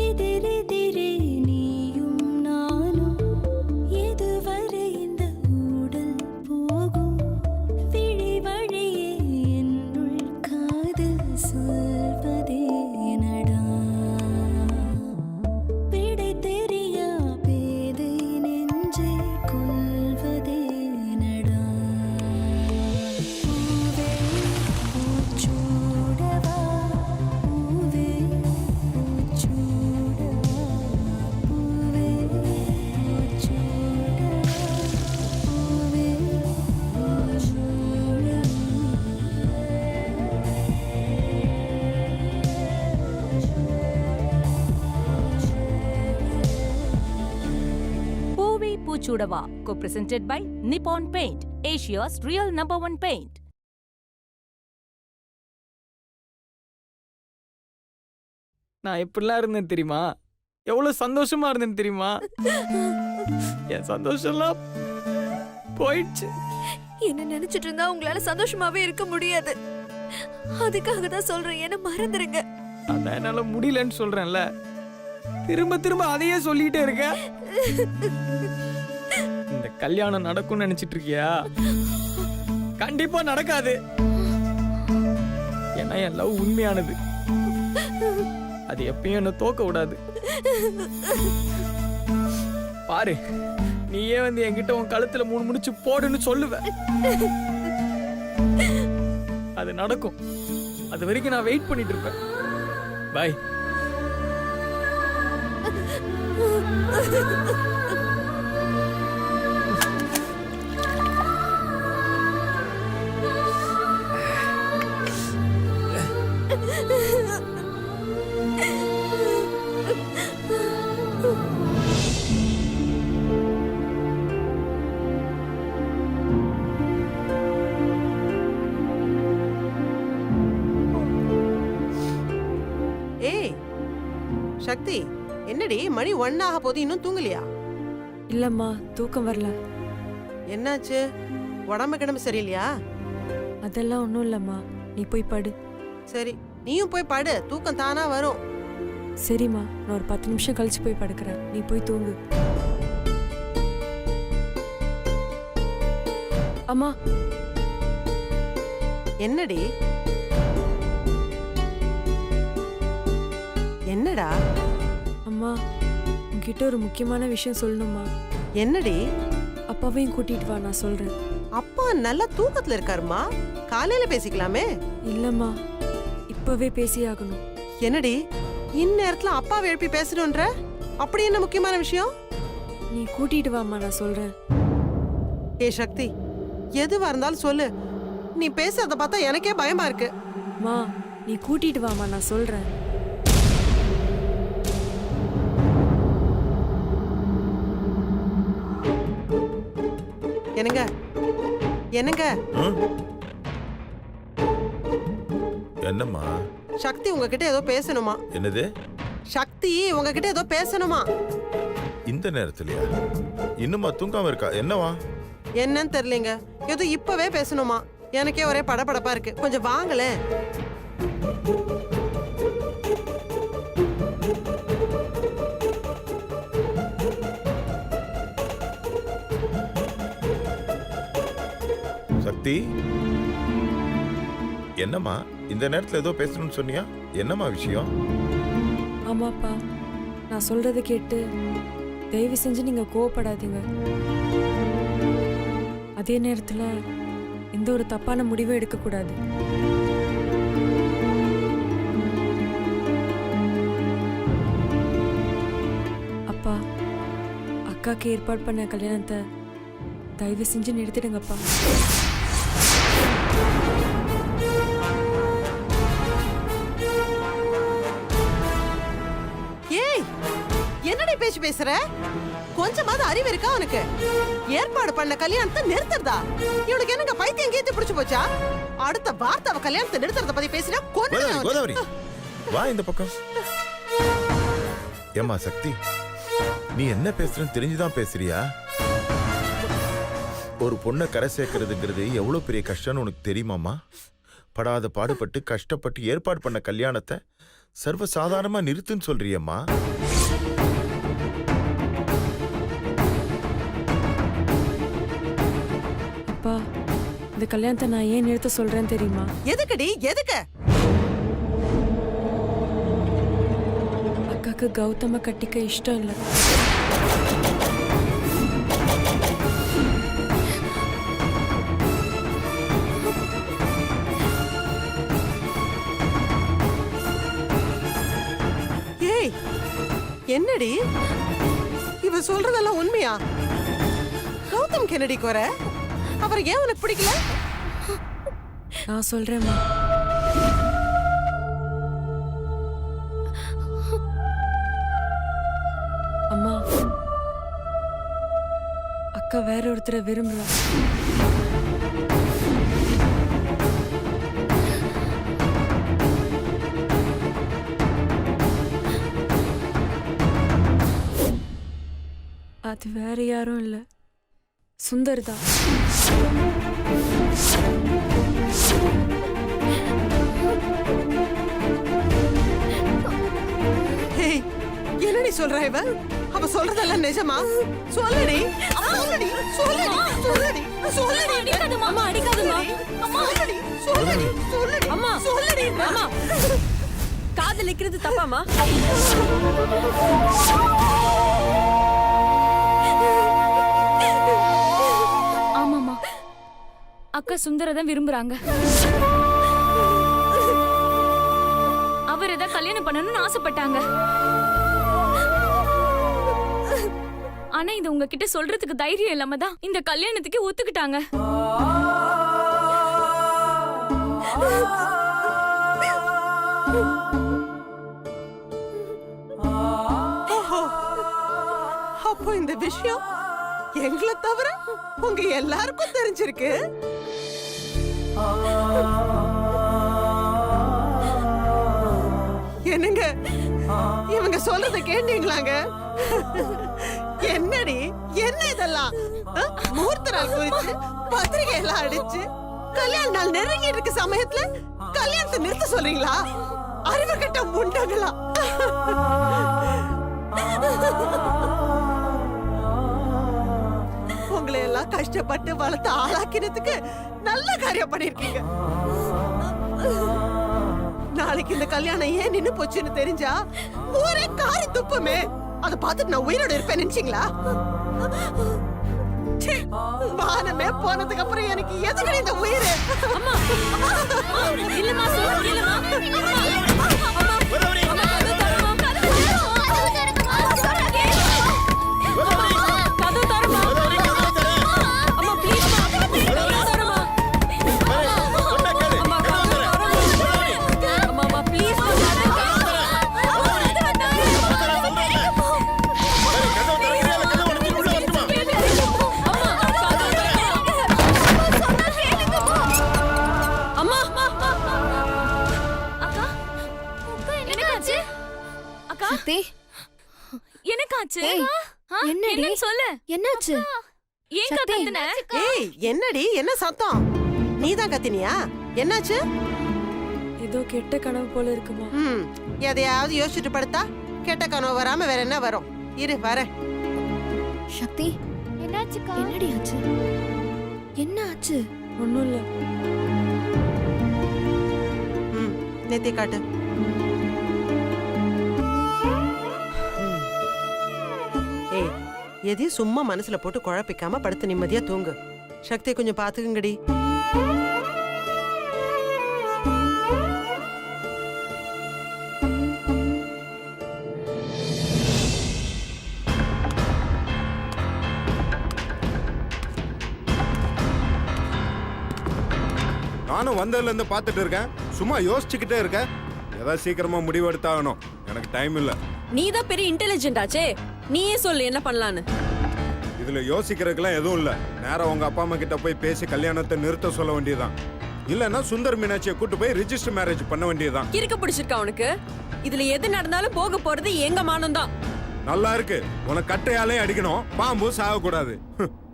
எதிரெதிரே நீயும் நானும் எதுவரை இந்த ஊடல் போகும் விழி வழியே என்னுள் காதல் சொல்வதே நடா விடை தெரியா பேதை நெஞ்சை கொள்வதே நடா பூவே பூச்சூடவா பூவே பூச்சூடவா பூவே பூச்சூடவா பூவே பூவே பூச்சூடவா co-presented by Nippon Paint, Asia's real #1 paint. நான் எப்படிலாம் இருந்தேன் தெரியுமா? எவ்வளவு சந்தோஷமா இருந்தேன் தெரியுமா? என் சந்தோஷம்லாம் போயிடுச்சு. என்ன நினைச்சிட்டு இருந்தா உங்களால சந்தோஷமாவே இருக்க முடியாது. அதுக்காக தான் சொல்றேன், என்ன மறந்துருங்க. அதான் என்னால முடியலன்னு சொல்றேன்ல. திரும்ப திரும்ப அதையே சொல்லிட்டே இருக்க. இந்த கல்யாணம் நடக்கும்னு நினைச்சிட்டு இருக்கியா? கண்டிப்பா நடக்காது. ஏன்னா என் லவ் உண்மையானது. அது எப்பயும் என்ன தோக்க விடாது. பாரு, நீயே வந்து என்கிட்ட உன் கழுத்துல 3 முடிச்சு போடுன்னு சொல்லுவ. அது நடக்கும். அது வரைக்கும் நான் வெயிட் பண்ணிட்டு இருப்பேன். பை. ஏய் சக்தி, என்னடி மணி 1 ஆக போது, இன்னும் தூங்கலையா? இல்லம்மா, தூக்கம் வரல. என்னாச்சு? உடம்பு கிடம்பு சரியில்லையா? அதெல்லாம் ஒண்ணும் இல்லம்மா, நீ போய் படு. சரி, நீயும் போய் படு, தூக்கம் தானா வரும். சரிம்மா, நான் ஒரு 10 நிமிஷம் கழிச்சு போய் படுக்கிறேன், நீ போய் தூங்கு. அம்மா. என்னடி? என்னடா? அம்மா, உன்கிட்ட ஒரு முக்கியமான விஷயம் சொல்லணுமா? என்னடி? அப்பாவையும் கூட்டிட்டு வா, நான் சொல்றேன். அப்பா நல்லா தூக்கத்துல இருக்காருமா, காலையில பேசிக்கலாமே. இல்லம்மா, இப்பவே பேசியாகணும். என்னடி இந்நேரத்துல அப்பாவை எழுப்பி பேசணுன்ற? அப்படி என்ன முக்கியமான விஷயம்? நீ கூட்டிட்டு வாமா, நான் சொல்றேன். ஏ சக்தி, எதுவா இருந்தாலும் சொல்லு. நீ பேசுறத பார்த்தா எனக்கே பயமா இருக்கு. மா, நீ கூட்டிட்டு வாமா, நான் சொல்றேன். என்னங்க? என்னங்க? என்னம்மா? சக்தி உங்ககிட்ட ஏதோ பேசணுமா? என்னது? சக்தி உங்ககிட்ட ஏதோ பேசணுமா? இந்த நேரத்துலயா? இன்னுமா தூங்காம இருக்கா? என்னவா? என்னன்னு தெரியலங்க, ஏதோ இப்பவே பேசணுமா. எனக்கே ஒரே படபடப்பா இருக்கு. கொஞ்சம் வாங்களேன். சக்தி, என்னம்மா இந்த நேரத்துல ஏதோ பேசணும்னு சொன்னியா? என்னம்மா விஷயம்? ஆமாப்பா, நான் சொல்றதை கேட்டு தயவு செஞ்சு நீங்க கோவப்படாதீங்க. அதே நேரத்துல எந்த ஒரு தப்பான முடிவும் எடுக்கக்கூடாது. அப்பா, அக்காக்கு ஏற்பாடு பண்ண கல்யாணத்தை தயவு செஞ்சு நிறுத்திடுங்கப்பா. ஏய், என்னடி பேச்சு பேசுற? கொஞ்சமாவது அறிவு இருக்கா உனக்கு? ஏற்பாடு பண்ண கல்யாணத்தை நிறுத்துறதா? இவனுக்கு என்னங்க பைத்தியம் கீத்து பிடிச்சு போச்சா? அடுத்த வார்த்தை அவ கல்யாணத்தை நிறுத்துறத பத்தி பேசினா கோதாவரி, வா இந்த பக்கம். ஏம்மா சக்தி, நீ என்ன பேசுறன்னு தெரிஞ்சுதான் பேசுறியா? ஒரு பொண்ணை கரை சேர்க்கறதுங்கிறது எவ்வளவு பெரிய கஷ்டம்னு உனக்கு தெரியுமாமா? படாத பாடுபட்டு கஷ்டப்பட்டு ஏற்பாடு பண்ண கல்யாணத்தை சர்வ சாதாரணமா நிறுத்துன்னு சொல்றியம்மா. அப்பா இந்த கல்யாணத்தை நான் ஏன் நிறுத்த சொல்றேன்னு தெரியுமா? எதுக்குடி எதுக்கு? அக்காக்கு கௌதம கட்டிக்க இஷ்டம் இல்லை. ஏய் என்னடி இவ சொல்றதெல்லாம் உண்மையா? கௌதம் கென்னடி குறை அவரை ஏன் உனக்கு பிடிக்கல? நான் சொல்றேம்மா. அம்மா அக்கா வேற ஒருத்தரை விரும்புறா. அது வேற யாரும் இல்ல, சுந்தர் தான். ஏய் என்னடி சொல்ற இவ? அவ சொல்றதெல்லாம் நிஜமா? சொல்லடி சொல்லடி சொல்லடி சொல்லடி சொல்லடி. அடிக்காதம்மா, அம்மா அடிக்காதம்மா. சொல்லடி சொல்லடி சொல்லடி அம்மா சொல்லடி. அம்மா காதலிக்கிறது தப்பாமா? ஆமாமா, அக்கா சுந்தரதான் விரும்புறாங்க. அவர் ஏதாவது கல்யாணம் பண்ணணும்னு ஆசைப்பட்டாங்க. ஆனா இது உங்ககிட்ட சொல்றதுக்கு தைரியம் இல்லாம தான் இந்த கல்யாணத்துக்கு ஒத்துக்கிட்டாங்க. ஓஹோ, அப்போ இந்த விஷயம் எங்களை தவிர உங்க எல்லாருக்கும் தெரிஞ்சிருக்கு. என்னங்க இவங்க சொல்றத கேட்டீங்களாங்க? என்னடி என்ன இதெல்லாம்? முகூர்த்த நாள் குறிச்சு பத்திரிகை எல்லாம் அடிச்சு கல்யாண நாள் நெருங்கி இருக்க சமயத்துல கல்யாணத்தை நிறுத்த சொல்றீங்களா? அறிவு கட்ட முண்டங்களா? உங்களை எல்லாம் கஷ்டப்பட்டு வளர்த்து ஆளாக்கினதுக்கு நல்ல காரியம் பண்ணிருக்கீங்க. நாளைக்கு இந்த கல்யாணம் ஏன் நின்னு போச்சுன்னு தெரிஞ்சா ஒரே காரி துப்புமே. அதை பார்த்துட்டு நான் உயிரோட இருப்பேன் நினைச்சீங்களா? ச்சே, மானமே போனதுக்கு அப்புறம் எனக்கு எதுக்கு இந்த உயிர்? இல்லம்மா, சொல்லு, இல்லம்மா. என்னக்காச்சு? என்னடி சொல்லு, என்னாச்சு? ஏன் கத்துன? ஏய் என்னடி என்ன சத்தம்? நீதான் கத்தினியா? என்னாச்சு? ஏதோ கெட்ட கனவு போல இருக்குமா? எதையாவது யோசிச்சுட்டு படுத்தா கெட்ட கனவு வராம வேற என்ன வரும்? இரு வரேன். சக்தி என்னாச்சுக்கா? என்னடி ஆச்சு? என்ன ஆச்சு? ஒண்ணும் இல்ல. நெத்தி காட்டு. ஏய் எதையும் சும்மா மனசுல போட்டு குழப்பிக்காம படுத்து நிம்மதியா தூங்கு. சக்தியை கொஞ்சம் பாத்துக்குங்கடி. நானும் வந்ததுல இருந்து பாத்துட்டு இருக்கேன். சும்மா யோசிச்சுக்கிட்டே இருக்கேன். ஏதாவது சீக்கிரமா முடிவு எடுத்தாகணும். எனக்கு டைம் இல்ல. நீ தான் பெரிய இன்டெலிஜென்ட் ஆச்சே, நீயே சொல்லு என்ன பண்ணலான்னு. இதுல யோசிக்கிறதுக்கெல்லாம் எதுவும் இல்ல. நேரா உங்க அப்பா அம்மா கிட்ட போய் பேசி கல்யாணத்தை நிறுத்த சொல்ல வேண்டியதுதான். இல்லன்னா சுந்தர் மீனாட்சியை கூட்டு போய் ரிஜிஸ்டர் மேரேஜ் பண்ண வேண்டியதுதான். கிறுக்க பிடிச்சிருக்கா உனக்கு? இதுல எது நடந்தாலும் போக போறது எங்க மானம் தான். நல்லா இருக்கு. உனக்கு கட்டையாலே அடிக்கணும், பாம்பு சாக கூடாது.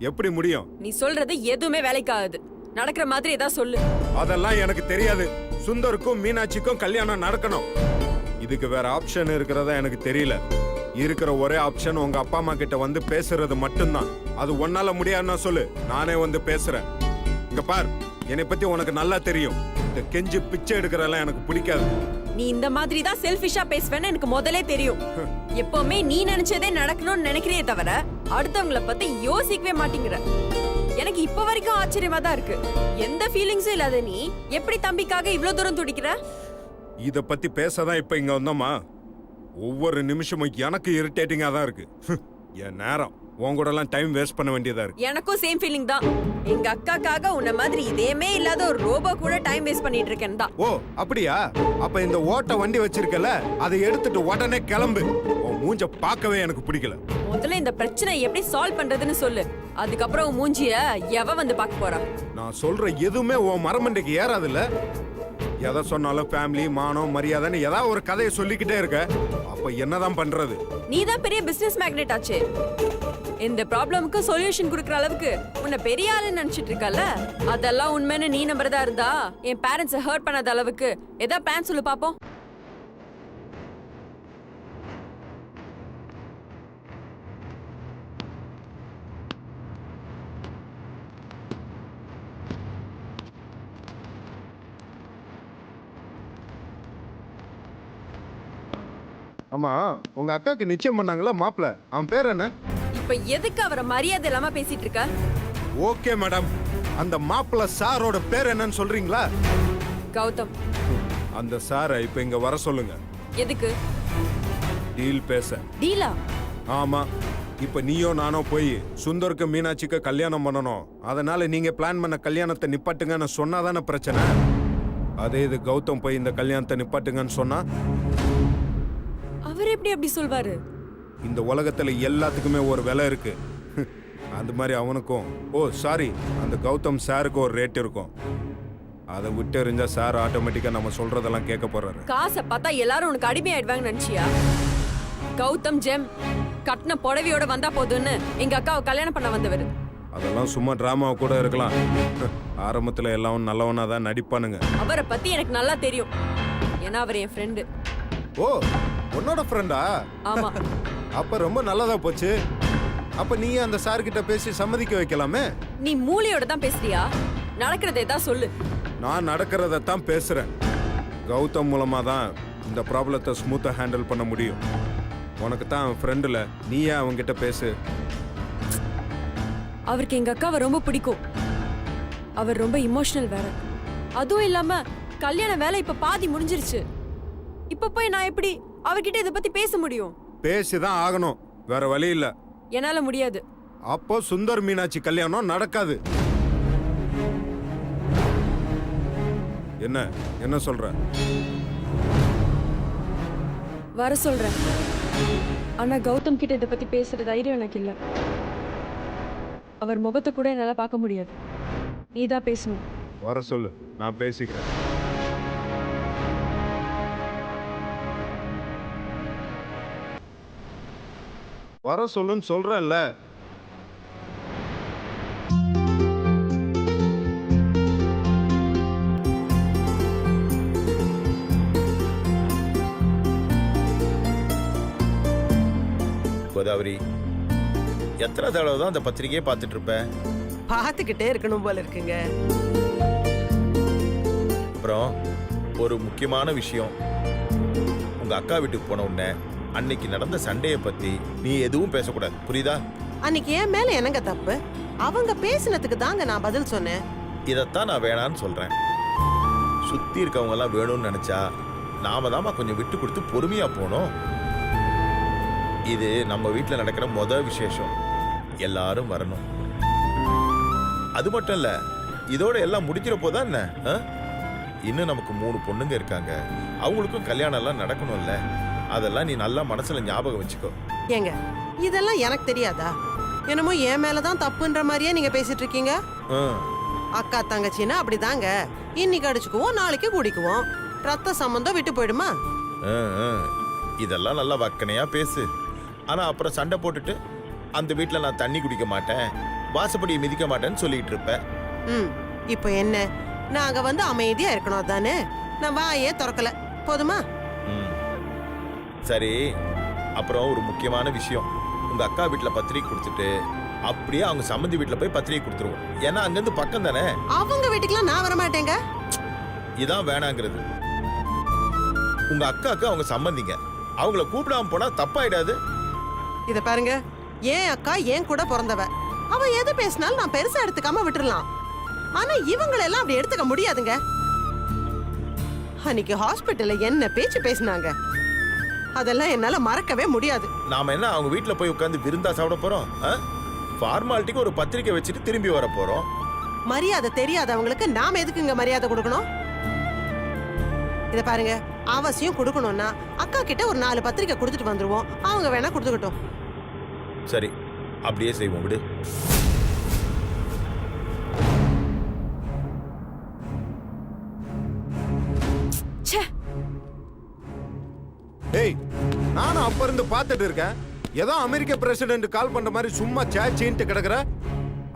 எப்படி முடியும்? நீ சொல்றது எதுவுமே வேலைக்காகுது. நடக்கிற மாதிரி ஏதாவது சொல்லு. அதெல்லாம் எனக்கு தெரியாது. சுந்தருக்கும் மீனாட்சிக்கும் கல்யாணம் நடக்கணும். இதுக்கு வேற ஆப்ஷன் இருக்கிறதா எனக்கு தெரியல. இருக்கிற ஒரே ஆப்ஷன் உங்க அப்பா அம்மா கிட்ட வந்து பேசுறது மட்டும்தான். அது ஒன்னால முடியாதுன்னா சொல்லு, நானே வந்து பேசுறேன். இங்க பார், என்னை பத்தி உனக்கு நல்லா தெரியும். இந்த கெஞ்சி பிச்சை எடுக்கிறதெல்லாம் எனக்கு பிடிக்காது. நீ இந்த மாதிரி தான் செல்ஃபிஷா பேசுவேன்னு எனக்கு முதல்ல தெரியும். எப்பவுமே நீ நினைச்சதே நடக்கணும்னு நினைக்கிறியே தவிர அடுத்தவங்கள பத்தி யோசிக்கவே மாட்டேங்கிற. எனக்கு இப்ப வரைக்கும் ஆச்சரியமா தான் இருக்கு. எந்த ஃபீலிங்ஸும் இல்லாத நீ எப்படி தம்பிக்காக இவ்ளோ தூரம் துடிக்கிற? இத பத்தி பேசதான் இப்ப இங்க வந்தோமா? ஒவ்வொரு நிமிஷமும் எனக்கு இரிட்டேட்டிங்கா தான் இருக்கு. என் நேரம் உன் கூட எல்லாம் டைம் வேஸ்ட் பண்ண வேண்டியதா இருக்கு. எனக்கும் சேம் ஃபீலிங் தான். எங்க அக்காக்காக உன்ன மாதிரி இதேமே இல்லாத ஒரு ரோபோ கூட டைம் வேஸ்ட் பண்ணிட்டு இருக்கேன் தான். ஓ அப்படியா? அப்ப இந்த ஓட்ட வண்டி வச்சிருக்கல, அதை எடுத்துட்டு உடனே கிளம்பு. உன் மூஞ்ச பார்க்கவே எனக்கு பிடிக்கல. முதல்ல இந்த பிரச்சனை எப்படி சால்வ் பண்றதுன்னு சொல்லு. அதுக்கப்புறம் உன் மூஞ்சிய எவ வந்து பார்க்க போறா? நான் சொல்ற எதுவுமே உன் மரமண்டைக்கு ஏறாதுல்ல. எதை சொன்னாலும் ஃபேமிலி, மானம், மரியாதைன்னு ஏதாவது ஒரு கதையை சொல்லிக்கிட்டே இருக்க. அப்ப என்னதான் பண்றது? நீ தான் பெரிய பிசினஸ் மேக்னெட் ஆச்சு. இந்த ப்ராப்ளமுக்கு சொல்யூஷன் கொடுக்கற அளவுக்கு உன்னை பெரிய ஆளுன்னு நினைச்சிட்டு இருக்கல. அதெல்லாம் உண்மைன்னு நீ நம்புறதா இருந்தா என் பேரண்ட்ஸை ஹர்ட் பண்ணாத அளவுக்கு ஏதாவது பிளான் சொல்லு பாப்போம். ஆமா, உங்க அக்காக்கு நிச்சயம் பண்ணாங்களா மாப்பிள்ள? அவன் பேர் என்ன? இப்ப எதுக்கு அவரை மரியாதை இல்லாம பேசிட்டு இருக்க? ஓகே மேடம், அந்த மாப்பிள்ள சாரோட பேர் என்னன்னு சொல்றீங்களா? கௌதம். அந்த சாரை இப்ப இங்க வர சொல்லுங்க. எதுக்கு? டீல் பேச. டீலா? ஆமா, இப்ப நீயோ நானோ போய் சுந்தருக்கு மீனாட்சிக்கு கல்யாணம் பண்ணணும். அதனால நீங்க பிளான் பண்ண கல்யாணத்தை நிப்பாட்டுங்கன்னு சொன்னாதானே பிரச்சனை. அதே இது கௌதம் போய் இந்த கல்யாணத்தை நிப்பாட்டுங்கன்னு சொன்னா அவர் எப்படி அப்படி சொல்வாரு? இந்த உலகத்துல எல்லாத்துக்குமே ஒரு விலை இருக்கு. அந்த மாதிரி அவனுக்கும், ஓ சாரி, அந்த கௌதம் சாருக்கு ஒரு ரேட் இருக்கும். அதை விட்டு எறிஞ்சா சார் ஆட்டோமேட்டிக்கா நம்ம சொல்றதெல்லாம் கேட்க போறாரு. காசை பார்த்தா எல்லாரும் உனக்கு அடிமையாயிடுவாங்கன்னு நினைச்சியா? கௌதம் ஜெம் கட்டின புடவையோட வந்தா போதுன்னு எங்க அக்காவை கல்யாணம் பண்ண வந்தவர். அதெல்லாம் சும்மா டிராமாவை கூட இருக்கலாம். ஆரம்பத்துல எல்லாம் நல்லவனா தான் நடிப்பானுங்க. அவரை பத்தி எனக்கு நல்லா தெரியும். ஏன்னா அவர் என் ஃப்ரெண்டு. ஓ, உன்னோட ஃப்ரெண்டா? ஆமா. அப்ப ரொம்ப நல்லதா போச்சு. அப்ப நீ அந்த சார் கிட்ட பேசி சம்மதிக்க வைக்கலாமே. நீ மூளையோட தான் பேசுறியா? நடக்கிறதை தான் சொல்லு. நான் நடக்கிறத தான் பேசுறேன். கௌதம் மூலமா தான் இந்த ப்ராப்ளத்தை ஸ்மூத்தா ஹேண்டில் பண்ண முடியும். உனக்கு தான் ஃப்ரெண்டுல, நீ ஏன் அவன்கிட்ட பேசு. அவருக்கு எங்க அக்காவை ரொம்ப பிடிக்கும். அவர் ரொம்ப இமோஷனல் வேற. அதுவும் இல்லாம கல்யாண வேலை இப்ப பாதி முடிஞ்சிருச்சு. இப்ப போய் நான் எப்படி அவர்கிட்ட இதை பத்தி பேச முடியும்? பேசிதான் ஆகணும், வேற வழி இல்ல. என்னால முடியாது. அப்போ சுந்தர் மீனாட்சி கல்யாணம் நடக்காது. என்ன என்ன சொல்ற? வர சொல்றேன். ஆனா கௌதம் கிட்ட இதை பத்தி பேசுற தைரியம் எனக்கு இல்ல. அவர் முகத்தை கூட என்னால பார்க்க முடியாது. நீதான் பேசணும். வர சொல்லு, நான் பேசிக்கிறேன். வர சொல்லுன்னு சொல்றேன்ல. கோதாவரி, எத்தனை தடவை தான் அந்த பத்திரிகையை பார்த்துட்டு இருப்பேன்? பார்த்துக்கிட்டே இருக்கணும் போல இருக்குங்க. அப்புறம் ஒரு முக்கியமான விஷயம், உங்க அக்கா வீட்டுக்கு போன உடனே அன்னைக்கு நடந்த சண்டையை பத்தி நீ எதுவும் பேசக்கூடாது, புரியுதா? அன்னைக்கு என் மேல என்னங்க தப்பு? அவங்க பேசினதுக்கு தாங்க நான் பதில் சொன்னேன். இதைத்தான் நான் வேணான்னு சொல்றேன். சுத்தி இருக்கவங்க எல்லாம் வேணும்னு நினைச்சா நாம தாமா கொஞ்சம் விட்டு கொடுத்து பொறுமையா போனோம். இது நம்ம வீட்டில் நடக்கிற முதல் விசேஷம், எல்லாரும் வரணும். அது மட்டும் இல்ல, இதோட எல்லாம் முடிக்கிற போதா என்ன? இன்னும் நமக்கு 3 பொண்ணுங்க இருக்காங்க, அவங்களுக்கும் கல்யாணம் எல்லாம் நடக்கணும்ல. அதெல்லாம் நீ நல்லா மனசுல ஞாபகம் வச்சுக்கோ. ஏங்க, இதெல்லாம் எனக்கு தெரியாதா? என்னமோ என் மேலதான் தப்புன்ற மாதிரியே நீங்க பேசிட்டு இருக்கீங்க. அக்கா தங்கச்சின்னா அப்படிதாங்க. இன்னைக்கு அடிச்சுக்குவோம், நாளைக்கு குடிக்குவோம். ரத்த சம்பந்தம் விட்டு போயிடுமா? இதெல்லாம் நல்லா வக்கனையா பேசு. ஆனா அப்புறம் சண்டை போட்டுட்டு அந்த வீட்டுல நான் தண்ணி குடிக்க மாட்டேன், வாசப்படியை மிதிக்க மாட்டேன்னு சொல்லிட்டு இருப்பேன். இப்போ என்ன, நாங்க வந்து அமைதியா இருக்கணும் தானே? நான் வாயே திறக்கல, போதுமா? சரி, அப்புறம் ஒரு முக்கியமான விஷயம். உங்க அக்கா வீட்டுல பத்திரிக்கை கொடுத்துட்டு அப்படியே அவங்க சம்மந்தி வீட்டுல போய் பத்திரிக்கை கொடுத்துருவோம். ஏன்னா அங்கிருந்து பக்கம் தானே. அவங்க வீட்டுக்குலாம் நான் வர மாட்டேங்க. இதான் வேணாங்கிறது. உங்க அக்காவுக்கு அவங்க சம்மந்திங்க, அவங்கள கூப்பிடாம போனா தப்பாயிடாது. இத பாருங்க, ஏன் அக்கா ஏன் கூட பிறந்தவ. அவ எது பேசினாலும் நான் பெருசா எடுத்துக்காம விட்டுறலாம். ஆனா இவங்களெல்லாம் அப்படி எடுத்துக்க முடியாதுங்க. அன்னைக்கு ஹாஸ்பிட்டல்ல என்ன பேச்சு பேசினாங்க, அதெல்லாம் என்னால மறக்கவே முடியாது. நாம என்ன அவங்க வீட்டுல போய் உட்கார்ந்து விருந்தா சாப்பிட போறோம்? ஃபார்மாலிட்டிக்கு ஒரு பத்திரிக்கை வச்சுட்டு திரும்பி வர போறோம். மரியாதை தெரியாதவங்களுக்கு நாம எதுக்குங்க மரியாதை கொடுக்கணும்? இத பாருங்க, அவசியம் கொடுக்கணும்னா அக்கா கிட்ட ஒரு 4 பத்திரிக்கை கொடுத்துட்டு வந்துருவோம். அவங்க வேணா கொடுத்துக்கிட்டோம். சரி, அப்படியே செய்வோம், விடு. டேய், நானும் அப்ப இருந்து பார்த்துட்டு இருக்கேன். ஏதோ அமெரிக்க பிரசிடென்ட் கால் பண்ற மாதிரி சும்மா சேச்சின்ட்டு கிடக்குற.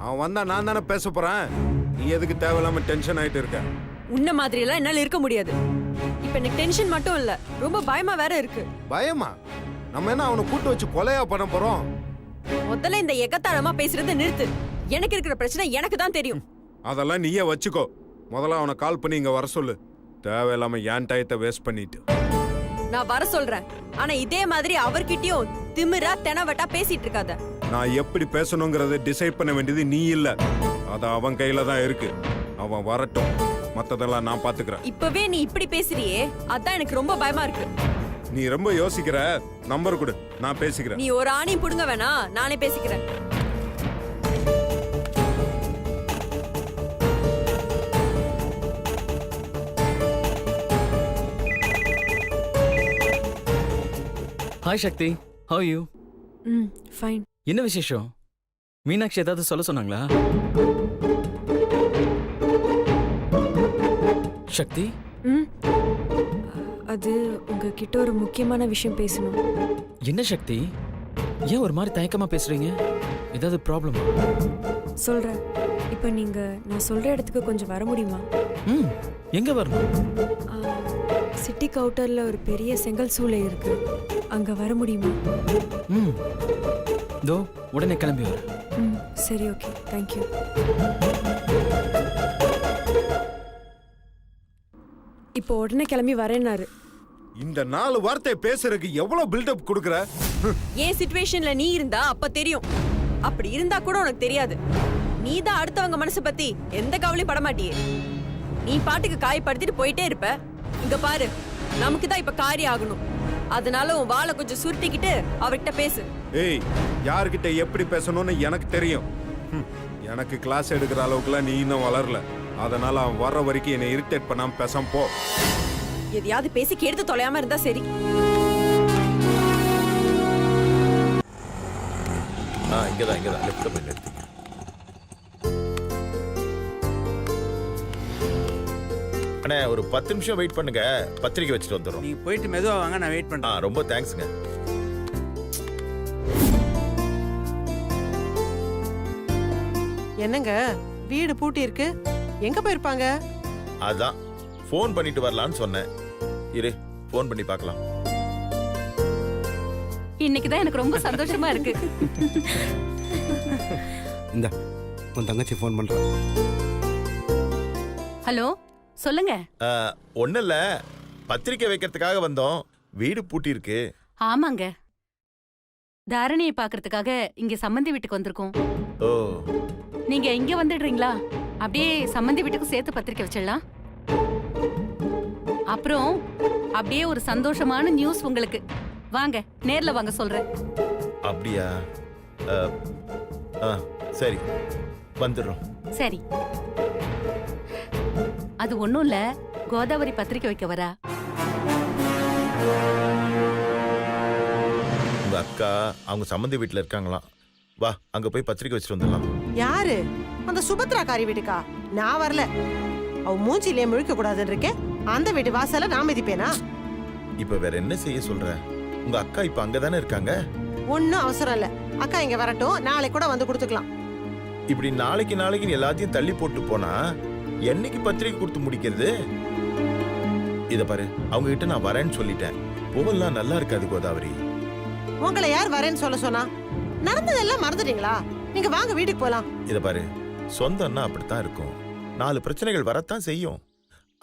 அவன் வந்தா நான் தானே பேச போறேன். நீ எதுக்கு தேவையில்லாம டென்ஷன் ஆயிட்டு இருக்க? உன்ன மாதிரி எல்லாம் என்னால இருக்க முடியாது. இப்ப எனக்கு டென்ஷன் மட்டும் இல்ல, ரொம்ப பயமா வேற இருக்கு. பயமா? நம்ம என்ன அவனை கூட்டு வச்சு கொலையா பண்ண போறோம்? முதல்ல இந்த எகத்தாளமா பேசுறதை நிறுத்து. எனக்கு இருக்கிற பிரச்சனை எனக்கு தான் தெரியும். அதெல்லாம் நீயே வச்சுக்கோ. முதல்ல அவனை கால் பண்ணி இங்க வர சொல்லு. தேவையில்லாம ஏன் டயத்தை வேஸ்ட் பண்ணிட்டு. நான் வர சொல்றேன், ஆனா இதே மாதிரி அவர்கிட்டயும் திமிரா தெனவட்டா பேசிட்டு இருக்காத. நான் எப்படி பேசணுங்கிறத டிசைட் பண்ண வேண்டியது நீ இல்ல, அது அவன் கையில தான் இருக்கு. அவன் வரட்டும், மத்ததெல்லாம் நான் பாத்துக்கிறேன். இப்பவே நீ இப்படி பேசுறியே, அதான் எனக்கு ரொம்ப பயமா இருக்கு. நீ ரொம்ப யோசிக்கிற. நம்பர் கொடு, நான் பேசிக்கிறேன். நீ ஒரு ஆணி புடுங்க வேணா, நானே பேசிக்கிறேன். Hi Shakti, how are you? Fine. என்ன விசேஷம்? மீனாட்சி ஏதாவது சொல்ல சொன்னாங்களா? சக்தி, அது உங்ககிட்ட ஒரு முக்கியமான விஷயம் பேசணும். என்ன சக்தி, ஏன் ஒரு மாதிரி தயக்கமா பேசுறீங்க? ஏதாவது ப்ராப்ளமா? சொல்றேன். இப்போ நீங்க நான் சொல்ற இடத்துக்கு கொஞ்சம் வர முடியுமா? எங்க வரணும்? சிட்டி கவுட்டர்ல ஒரு பெரிய செங்கல் சூளை இருக்கு, அங்க வர முடியுமா? தோ உடனே கிளம்பி வரேன். சரி, ஓகே, தேங்க்யூ. இப்போ உடனே கிளம்பி வரேன்னாரு. இந்த 4 வார்த்தை பேசுறதுக்கு எவ்வளவு பில்டப் கொடுக்குற? ஏன் சிச்சுவேஷன்ல நீ இருந்தா அப்ப தெரியும். அப்படி இருந்தா கூட உனக்கு தெரியாது. நீ தான் அடுத்தவங்க மனசு பத்தி எந்த கவலையும் பட மாட்டியே. நீ பாட்டுக்கு காயப்படுத்திட்டு போயிட்டே இருப்ப. இங்க பாரு, நமக்கு தான் இப்ப காரியம் ஆகணும். அதனால உன் வாளை கொஞ்சம் சுருட்டிக்கிட்டு அவர்கிட்ட பேசு. ஏய், யார்கிட்ட எப்படி பேசணும்னு எனக்கு தெரியும். எனக்கு கிளாஸ் எடுக்கிற அளவுக்குலாம் நீ இன்னும் வளரல. அதனால அவன் வர்ற வரைக்கும் என்னை இரிட்டேட் பண்ணாம பேசாம போ. எதையாவது பேசி கெடுத்து தொலையாம இருந்தா சரி. இங்கதான் லெஃப்ட்ல போய் நிறுத்தி. அண்ணே, ஒரு 10 நிமிஷம் வெயிட் பண்ணுங்க, பத்திரிக்கை வச்சுட்டு வந்துடுறோம். நீங்க போயிட்டு மெதுவா வாங்க, நான் வெயிட் பண்றேன். ரொம்ப தேங்க்ஸ்ங்க. என்னங்க வீடு பூட்டி இருக்கு, எங்க போயிருப்பாங்க? அதான் ஃபோன் பண்ணிட்டு வரலான்னு சொன்னேன். இரு, ஃபோன் பண்ணி பார்க்கலாம். இன்னைக்கு தான் எனக்கு ரொம்ப சந்தோஷமா இருக்கு. இந்த உன் தங்கச்சி ஃபோன் பண்றேன். ஹலோ, சொல்லுங்க. ஒன்னும் இல்ல, பத்திரிக்கை வைக்கிறதுக்காக வந்தோம். வீடு பூட்டி இருக்கு. ஆமாங்க, தாரணியை பாக்குறதுக்காக இங்க சம்மந்தி வீட்டுக்கு வந்திருக்கோம். ஓ, நீங்க இங்க வந்துடுறீங்களா? அப்படியே சம்மந்தி வீட்டுக்கு சேர்த்து பத்திரிக்கை வச்சிடலாம். அப்புறம் அப்படியே ஒரு சந்தோஷமான நியூஸ் உங்களுக்கு. வாங்க, நேர்ல வாங்க சொல்றேன். அப்படியா? சரி, வந்துடுறோம். சரி, அது ஒண்ணும் இல்ல, கோதாவரி பத்திரிக்கை வைக்க வரா. உங்க அக்கா அவங்க சம்மந்தி வீட்டுல இருக்காங்களாம். வா, அங்க போய் பத்திரிக்கை வச்சுட்டு வந்துடலாம். யாரு? அந்த சுபத்ரா காரி வீட்டுக்கா? நான் வரல. அவ மூஞ்சிலே முழிக்க கூடாதுன்னு இருக்கேன். அந்த வீட்டு வாசல நான் மிதிப்பேனா? இப்ப வேற என்ன செய்ய சொல்ற? உங்க அக்கா இப்ப அங்கதானே இருக்காங்க. ஒன்னும் அவசரம் இல்ல, அக்கா இங்க வரட்டும், நாளைக்கு கூட வந்து கொடுத்துக்கலாம். இப்படி நாளைக்கு எல்லாத்தையும் தள்ளி போட்டு போனா என்னைக்கு பத்திரிக்கை கொடுத்து முடிக்கிறது? இத பாரு, அவங்க கிட்ட நான் வரேன்னு சொல்லிட்டேன். போகலாம் நல்லா இருக்காது கோதாவரி. உங்களை யார் வரேன்னு சொல்ல சொன்னா? நடந்ததெல்லாம் மறந்துட்டீங்களா? நீங்க வாங்க வீட்டுக்கு போலாம். இத பாரு, சொந்தம்னா அப்படித்தான் இருக்கும். 4 பிரச்சனைகள் வரத்தான் செய்யும்.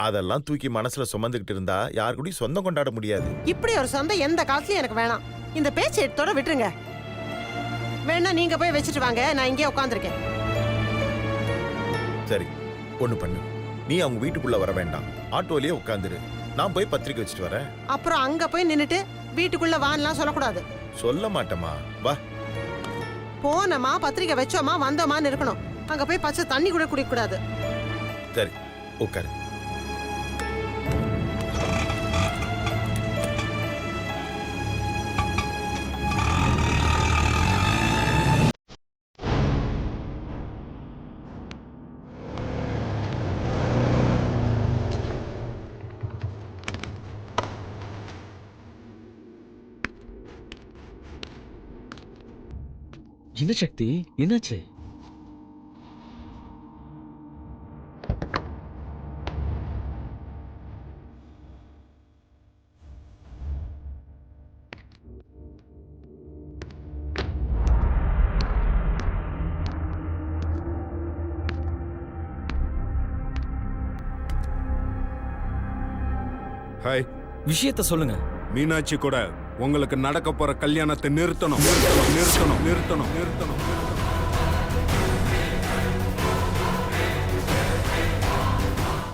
அதெல்லாம் தூக்கி மனசுல சுமந்துகிட்டு இருந்தா யாரு கூடயும் சொந்தம் கொண்டாட முடியாது. இப்படி ஒரு சொந்தம் எந்த காலத்துலயும் எனக்கு வேணாம். இந்த பேச்சு எடுத்தோட விட்டுருங்க. வேணா நீங்க போய் வச்சுட்டு வாங்க, நான் இங்கே உட்காந்துருக்கேன். சரி, ஒண்ணு பண்ணு. நீ அவங்க வீட்டுக்குள்ள வர வேண்டாம், ஆட்டோலயே உட்காந்துரு. நான் போய் பத்திரிக்கை வச்சுட்டு வரேன். அப்புறம் அங்க போய் நின்னுட்டு வீட்டுக்குள்ள வான்லாம் சொல்லக்கூடாது. சொல்ல மாட்டேமா, வா. போனோமா, பத்திரிக்கை வச்சோமா, வந்தோமான்னு இருக்கணும். அங்க போய் பச்சை தண்ணி கூட குடிக்க கூடாது. சரி, உட்காரு. என்ன சக்தி, என்னாச்சு? ஹாய். விஷயத்த சொல்லுங்க. மீனாட்சி கூட உங்களுக்கு நடக்க போற கல்யாணத்தை நிறுத்தணும் நிறுத்தணும் நிறுத்தணும் நிறுத்தணும் நிறுத்தணும்.